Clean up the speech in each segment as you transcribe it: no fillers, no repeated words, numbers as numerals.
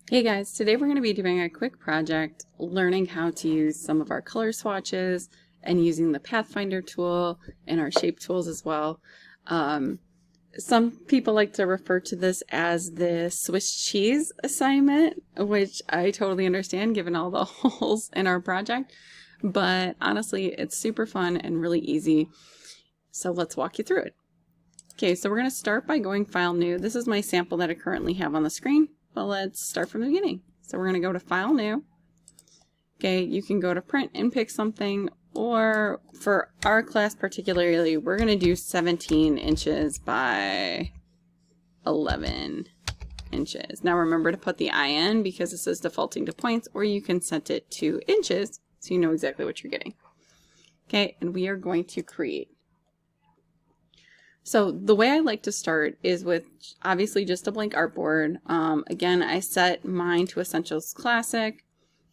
Hey guys, today we're going to be doing a quick project learning how to use some of our color swatches and using the Pathfinder tool and our shape tools as well. Some people like to refer to this as the Swiss cheese assignment, which I totally understand given all the holes in our project, but honestly it's super fun and really easy. So let's walk you through it. Okay, so we're going to start by going File New. This is my sample that I currently have on the screen. But let's start from the beginning. So we're going to go to File New. Okay, you can go to Print and pick something, or for our class particularly, we're going to do 17 inches by 11 inches. Now remember to put the IN because this is defaulting to points, or you can set it to inches so you know exactly what you're getting. Okay, and we are going to create. So the way I like to start is with obviously just a blank artboard. Again, I set mine to Essentials Classic.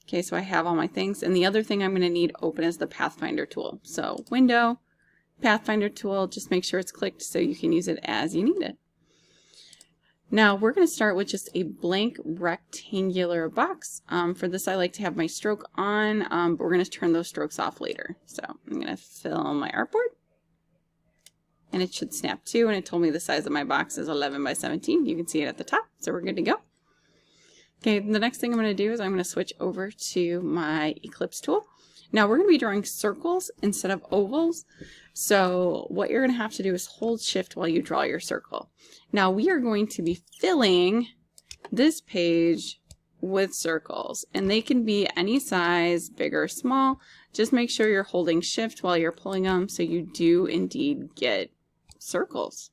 Okay, so I have all my things. And the other thing I'm going to need open is the Pathfinder tool. So Window, Pathfinder tool, just make sure it's clicked so you can use it as you need it. Now we're going to start with just a blank rectangular box. For this I like to have my stroke on, but we're going to turn those strokes off later. So I'm going to fill my artboard. And it should snap to, and it told me the size of my box is 11 by 17. You can see it at the top, so we're good to go. Okay, the next thing I'm going to do is I'm going to switch over to my Eclipse tool. Now we're going to be drawing circles instead of ovals, so what you're going to have to do is hold shift while you draw your circle. Now we are going to be filling this page with circles, and they can be any size, big or small. Just make sure you're holding shift while you're pulling them so you do indeed get circles.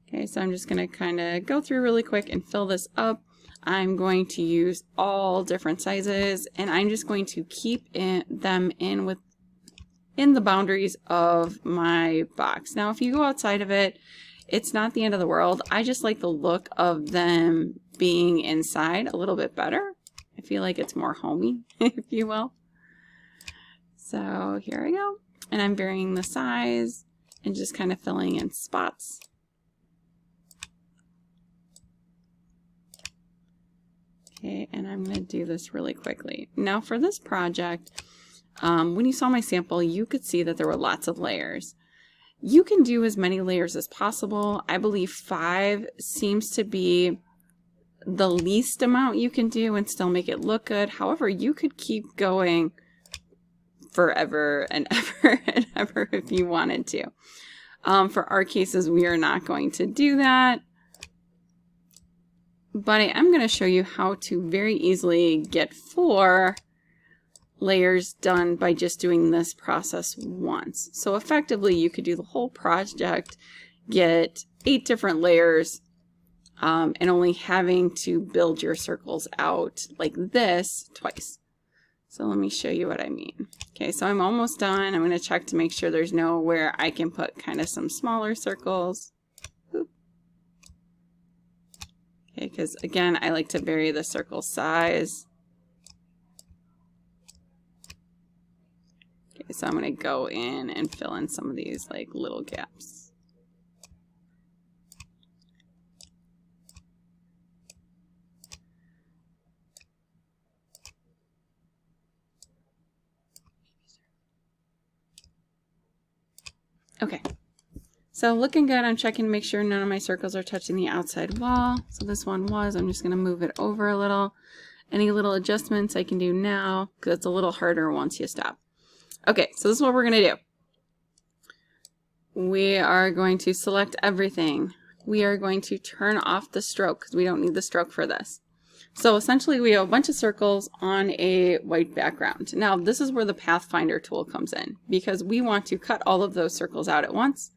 Okay, so I'm just going to kind of go through really quick and fill this up. I'm going to use all different sizes, and I'm just going to keep them in the boundaries of my box. Now if you go outside of it, it's not the end of the world. I just like the look of them being inside a little bit better. I feel like it's more homey, if you will. So here I go. And I'm varying the size and just kind of filling in spots. Okay, and I'm going to do this really quickly. Now for this project, when you saw my sample, you could see that there were lots of layers. You can do as many layers as possible. I believe 5 seems to be the least amount you can do and still make it look good. However, you could keep going forever and ever and ever if you wanted to. For our cases, we are not going to do that. But I am going to show you how to very easily get 4 layers done by just doing this process once. So effectively, you could do the whole project, get 8 different layers, and only having to build your circles out like this twice. So let me show you what I mean. Okay, so I'm almost done. I'm going to check to make sure there's nowhere I can put kind of some smaller circles. Oop. Okay, because again, I like to vary the circle size. Okay, so I'm going to go in and fill in some of these like little gaps. Okay, so looking good. I'm checking to make sure none of my circles are touching the outside wall. So this one was. I'm just going to move it over a little. Any little adjustments I can do now because it's a little harder once you stop. Okay, so this is what we're going to do. We are going to select everything. We are going to turn off the stroke because we don't need the stroke for this. So essentially we have a bunch of circles on a white background. Now this is where the Pathfinder tool comes in because we want to cut all of those circles out at once.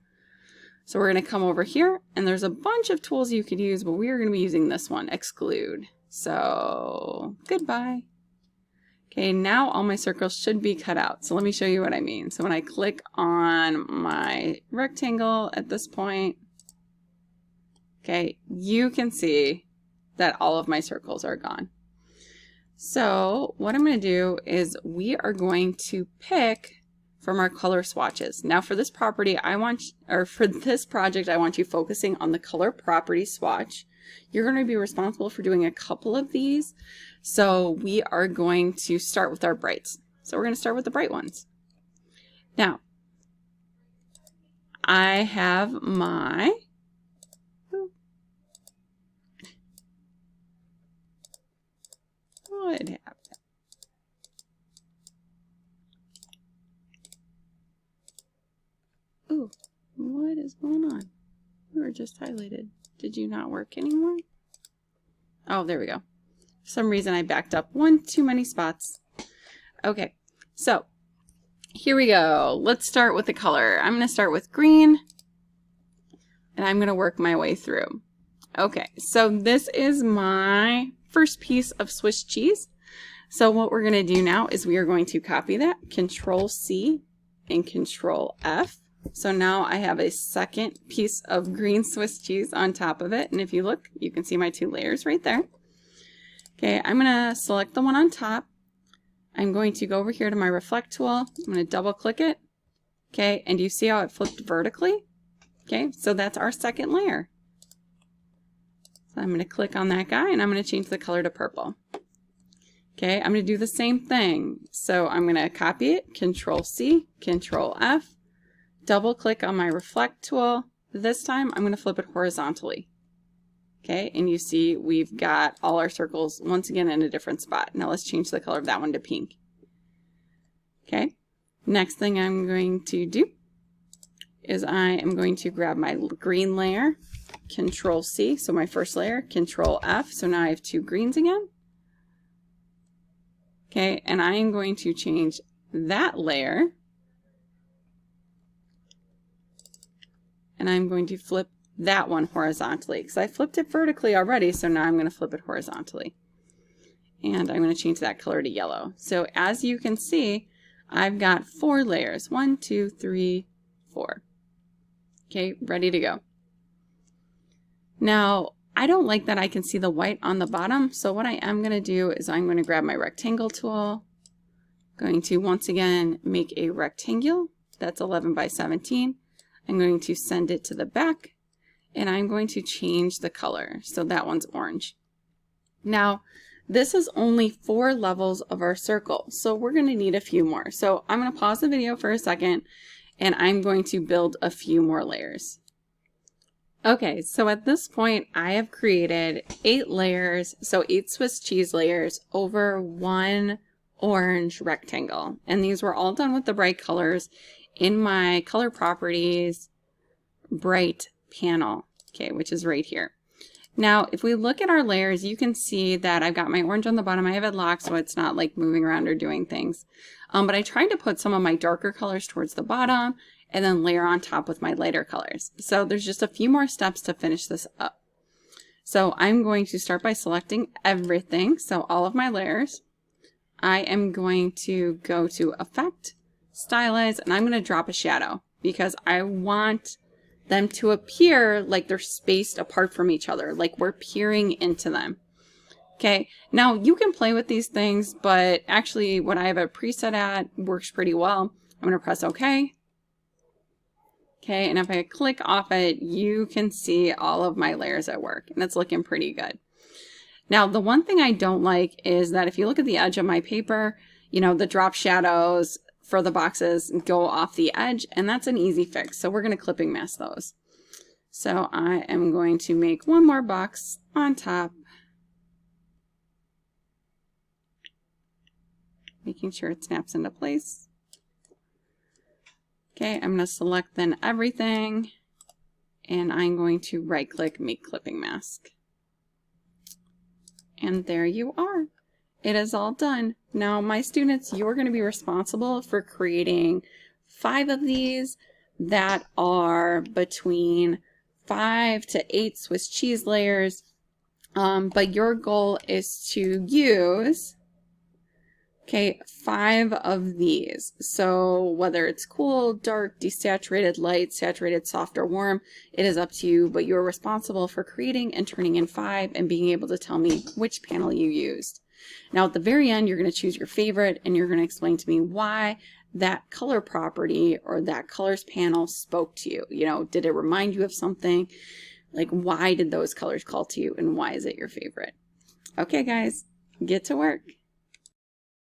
So we're going to come over here and there's a bunch of tools you could use, but we are going to be using this one, Exclude. So goodbye. Okay, now all my circles should be cut out. So let me show you what I mean. So when I click on my rectangle at this point, okay, you can see that all of my circles are gone. So what I'm going to do is we are going to pick from our color swatches. Now for this property, for this project, I want you focusing on the color property swatch. You're going to be responsible for doing a couple of these. So we are going to start with our brights. So we're going to start with the bright ones. Now, I have my what happened? Ooh, what is going on? We were just highlighted. Did you not work anymore? Oh, there we go. For some reason I backed up one too many spots. Okay, so here we go. Let's start with the color. I'm going to start with green, and I'm going to work my way through. Okay, so this is my first piece of Swiss cheese. So what we're going to do now is we are going to copy that, Control C and Control F. So now I have a second piece of green Swiss cheese on top of it. And if you look, you can see my two layers right there. Okay, I'm going to select the one on top. I'm going to go over here to my Reflect tool. I'm going to double click it. Okay, and you see how it flipped vertically? Okay, so that's our second layer. So I'm going to click on that guy and I'm going to change the color to purple. Okay, I'm going to do the same thing. So I'm going to copy it, Control C, Control F, double click on my Reflect tool. This time I'm going to flip it horizontally. Okay, and you see we've got all our circles once again in a different spot. Now let's change the color of that one to pink. Okay, next thing I'm going to do is I am going to grab my green layer, Control C, so my first layer, Control F, so now I have two greens again. Okay, and I am going to change that layer, and I'm going to flip that one horizontally because I flipped it vertically already, so now I'm going to flip it horizontally. And I'm going to change that color to yellow. So as you can see, I've got 4 layers. 1, 2, 3, 4. Okay, ready to go. Now, I don't like that I can see the white on the bottom, so what I am going to do is I'm going to grab my rectangle tool. Going to once again make a rectangle that's 11 by 17. I'm going to send it to the back. And I'm going to change the color. So that one's orange. Now, this is only 4 levels of our circle. So we're going to need a few more. So I'm going to pause the video for a second and I'm going to build a few more layers. Okay, so at this point I have created 8 layers. So 8 Swiss cheese layers over 1 orange rectangle. And these were all done with the bright colors in my color properties bright panel, okay, which is right here. Now, if we look at our layers, you can see that I've got my orange on the bottom. I have it locked so it's not like moving around or doing things. But I tried to put some of my darker colors towards the bottom and then layer on top with my lighter colors. So there's just a few more steps to finish this up. So I'm going to start by selecting everything. So all of my layers. I am going to go to Effect, Stylize, and I'm going to drop a shadow because I want them to appear like they're spaced apart from each other, like we're peering into them. Okay, now you can play with these things, but actually what I have a preset at works pretty well. I'm going to press OK. Okay, and if I click off it, you can see all of my layers at work, and it's looking pretty good. Now, the one thing I don't like is that if you look at the edge of my paper, you know, the drop shadows for the boxes go off the edge, and that's an easy fix. So we're going to clipping mask those. So I am going to make one more box on top, making sure it snaps into place. Okay, I'm going to select then everything, and I'm going to right click, make clipping mask. And there you are. It is all done. Now, my students, you're going to be responsible for creating 5 of these that are between 5 to 8 Swiss cheese layers. But your goal is to use, okay, 5 of these. So whether it's cool, dark, desaturated, light, saturated, soft, or warm, it is up to you, but you're responsible for creating and turning in 5 and being able to tell me which panel you used. Now at the very end, you're going to choose your favorite and you're going to explain to me why that color property or that colors panel spoke to you. You know, did it remind you of something? Like, why did those colors call to you and why is it your favorite? Okay, guys, get to work.